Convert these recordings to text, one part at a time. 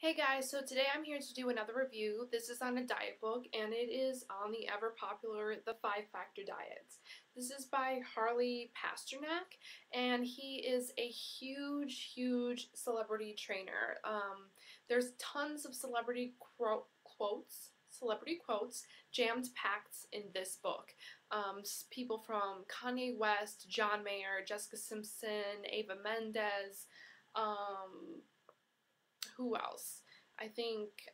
Hey guys, so today I'm here to do another review. This is on a diet book and it is on the ever popular The 5-Factor Diets. This is by Harley Pasternak and he is a huge celebrity trainer. There's tons of celebrity quotes jammed packed in this book. People from Kanye West, John Mayer, Jessica Simpson, Eva Mendes, who else? I'm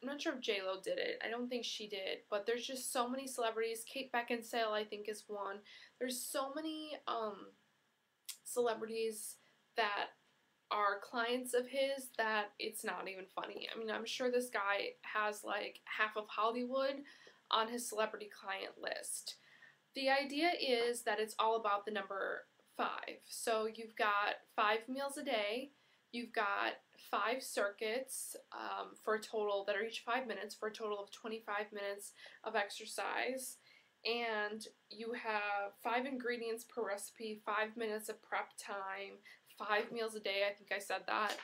not sure if J-Lo did it. I don't think she did, but there's just so many celebrities. Kate Beckinsale, I think, is one. There's so many celebrities that are clients of his that it's not even funny. I mean, I'm sure this guy has like half of Hollywood on his celebrity client list. The idea is that it's all about the number 5. So you've got 5 meals a day. You've got 5 circuits for a total that are each 5 minutes for a total of 25 minutes of exercise. And you have 5 ingredients per recipe, 5 minutes of prep time, 5 meals a day. I think I said that.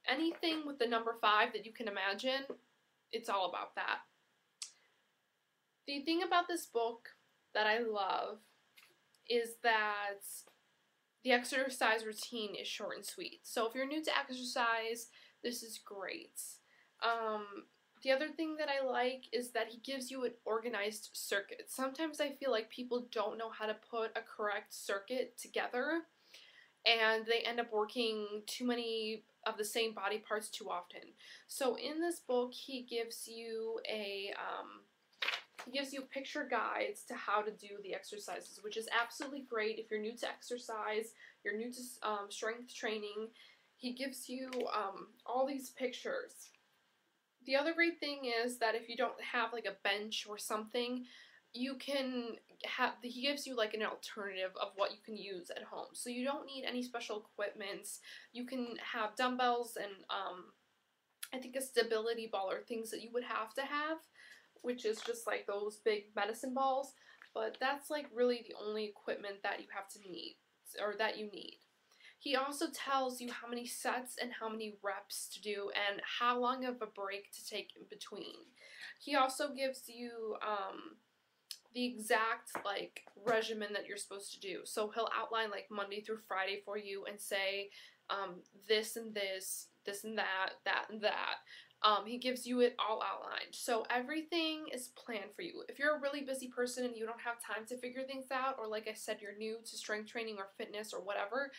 Anything with the number 5 that you can imagine, it's all about that. The thing about this book that I love is that the exercise routine is short and sweet. So if you're new to exercise, this is great. The other thing that I like is that he gives you an organized circuit. Sometimes I feel like people don't know how to put a correct circuit together, and they end up working too many of the same body parts too often. So in this book, he gives you picture guides to how to do the exercises, which is absolutely great if you're new to exercise, you're new to strength training. He gives you all these pictures. The other great thing is that if you don't have like a bench or something, he gives you like an alternative of what you can use at home. So you don't need any special equipment. You can have dumbbells and I think a stability ball or things that you would have to have, which is just like those big medicine balls, but that's like really the only equipment that you have to need, or that you need. He also tells you how many sets and how many reps to do and how long of a break to take in between. He also gives you the exact like regimen that you're supposed to do. So he'll outline like Monday through Friday for you and say this and this, this and that, that and that. He gives you it all outlined. So everything is planned for you. If you're a really busy person and you don't have time to figure things out, or like I said, you're new to strength training or fitness or whatever,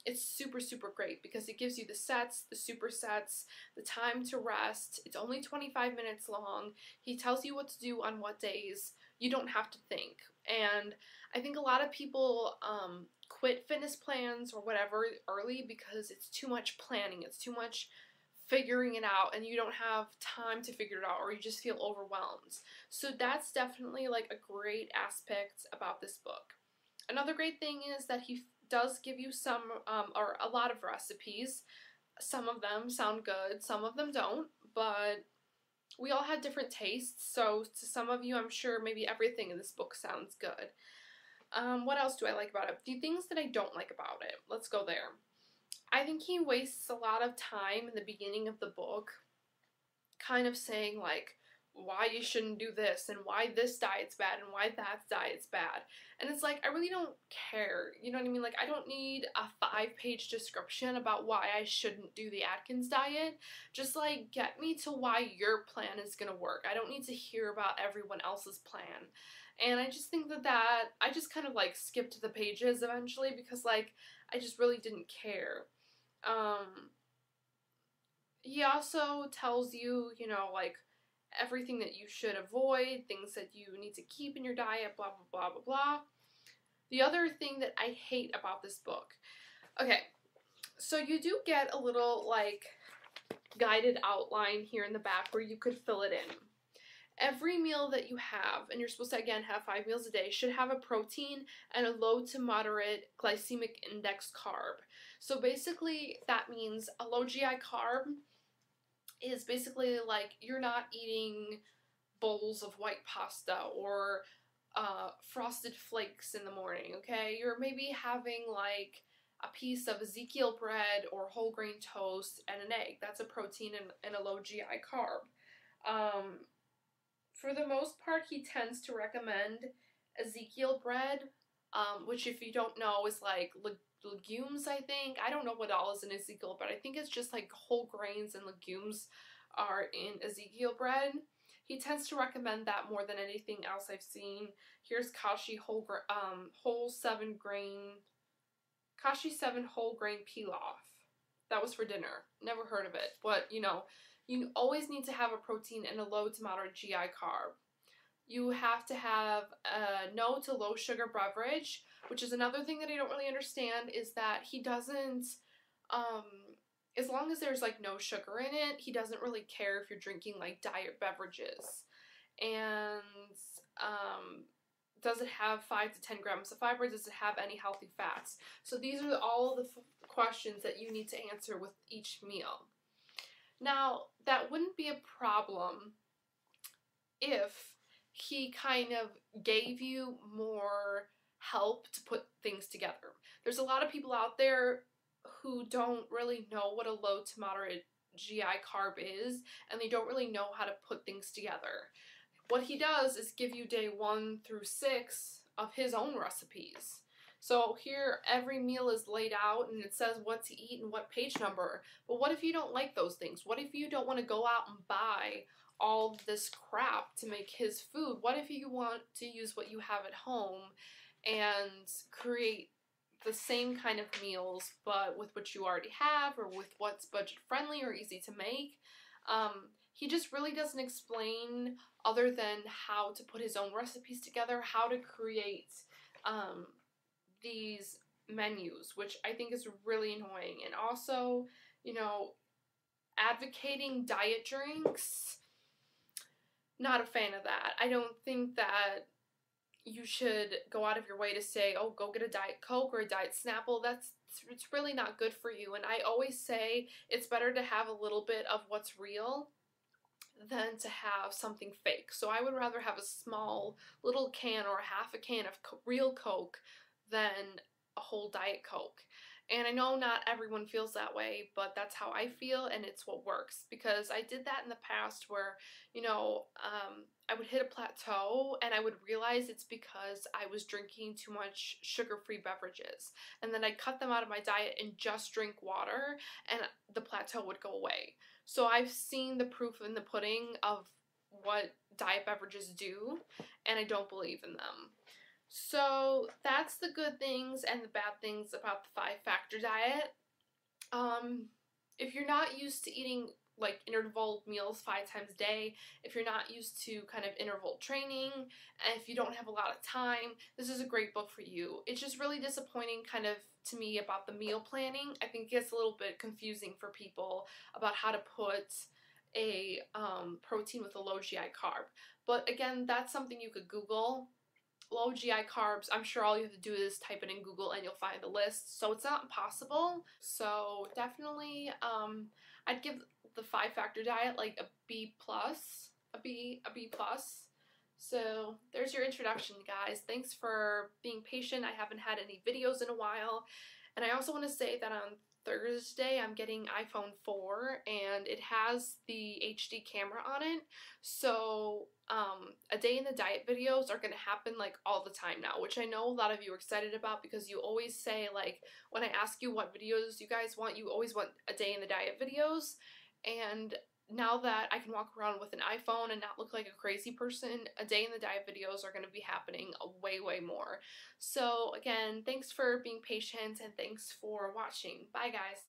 it's super great because it gives you the sets, the supersets, the time to rest. It's only 25 minutes long. He tells you what to do on what days. You don't have to think. And I think a lot of people quit fitness plans or whatever early because it's too much planning. It's too much figuring it out and you don't have time to figure it out, or you just feel overwhelmed. So that's definitely like a great aspect about this book. Another great thing is that he does give you some or a lot of recipes. Some of them sound good, some of them don't, but we all have different tastes, so to some of you I'm sure maybe everything in this book sounds good. What else do I like about it? The things that I don't like about it, let's go there. I think he wastes a lot of time in the beginning of the book kind of saying like why you shouldn't do this and why this diet's bad and why that diet's bad. And it's like, I really don't care. You know what I mean? Like, I don't need a 5-page description about why I shouldn't do the Atkins diet. Just like get me to why your plan is gonna work. I don't need to hear about everyone else's plan. And I just think that I just kind of like skipped the pages eventually because like I just really didn't care. He also tells you, you know, like everything that you should avoid, things that you need to keep in your diet, blah, blah, blah, blah, blah. The other thing that I hate about this book, okay, so you do get a little, like, guided outline here in the back where you could fill it in. Every meal that you have, and you're supposed to, again, have 5 meals a day, should have a protein and a low to moderate glycemic index carb. So basically, that means a low GI carb is basically like you're not eating bowls of white pasta or frosted flakes in the morning, okay? You're maybe having like a piece of Ezekiel bread or whole grain toast and an egg. That's a protein and a low GI carb. For the most part, he tends to recommend Ezekiel bread, which if you don't know is like legumes, I think. I don't know what all is in Ezekiel, but I think it's just like whole grains and legumes are in Ezekiel bread. He tends to recommend that more than anything else I've seen. Here's Kashi Kashi 7 whole grain pilaf. That was for dinner. Never heard of it, but you know, you always need to have a protein and a low to moderate GI carb. You have to have a no to low sugar beverage, which is another thing that I don't really understand, is that he doesn't, as long as there's like no sugar in it, he doesn't really care if you're drinking like diet beverages. And does it have 5 to 10 grams of fiber? Does it have any healthy fats? So these are all the questions that you need to answer with each meal. Now, that wouldn't be a problem if he kind of gave you more help to put things together. There's a lot of people out there who don't really know what a low to moderate GI carb is, and they don't really know how to put things together. What he does is give you day 1 through 6 of his own recipes. So here, every meal is laid out and it says what to eat and what page number. But what if you don't like those things? What if you don't want to go out and buy all this crap to make his food? What if you want to use what you have at home and create the same kind of meals but with what you already have, or with what's budget friendly or easy to make? He just really doesn't explain, other than how to put his own recipes together, how to create these menus, which I think is really annoying. And also, you know, advocating diet drinks, not a fan of that. I don't think that you should go out of your way to say, oh, go get a Diet Coke or a Diet Snapple. It's really not good for you. And I always say it's better to have a little bit of what's real than to have something fake. So I would rather have a small little can or half a can of real Coke than a whole Diet Coke. And I know not everyone feels that way, but that's how I feel, and it's what works. Because I did that in the past where, you know, I would hit a plateau and I would realize it's because I was drinking too much sugar-free beverages. And then I'd cut them out of my diet and just drink water, and the plateau would go away. So I've seen the proof in the pudding of what diet beverages do, and I don't believe in them. So that's the good things and the bad things about the 5-factor diet. If you're not used to eating like interval meals 5 times a day, if you're not used to kind of interval training, and if you don't have a lot of time, this is a great book for you. It's just really disappointing kind of to me about the meal planning. I think it gets a little bit confusing for people about how to put a protein with a low GI carb. But again, that's something you could Google. Low GI carbs, I'm sure all you have to do is type it in Google and you'll find the list. So it's not impossible. So definitely, I'd give the 5-factor diet like a B+, a B+. So there's your introduction, guys. Thanks for being patient. I haven't had any videos in a while. And I also want to say that on Thursday I'm getting iPhone 4 and it has the HD camera on it. So a day in the diet videos are going to happen like all the time now, which I know a lot of you are excited about, because you always say, like, when I ask you what videos you guys want, you always want a day in the diet videos. And now that I can walk around with an iPhone and not look like a crazy person, a day in the diet videos are going to be happening way, way more. So again, thanks for being patient and thanks for watching. Bye, guys.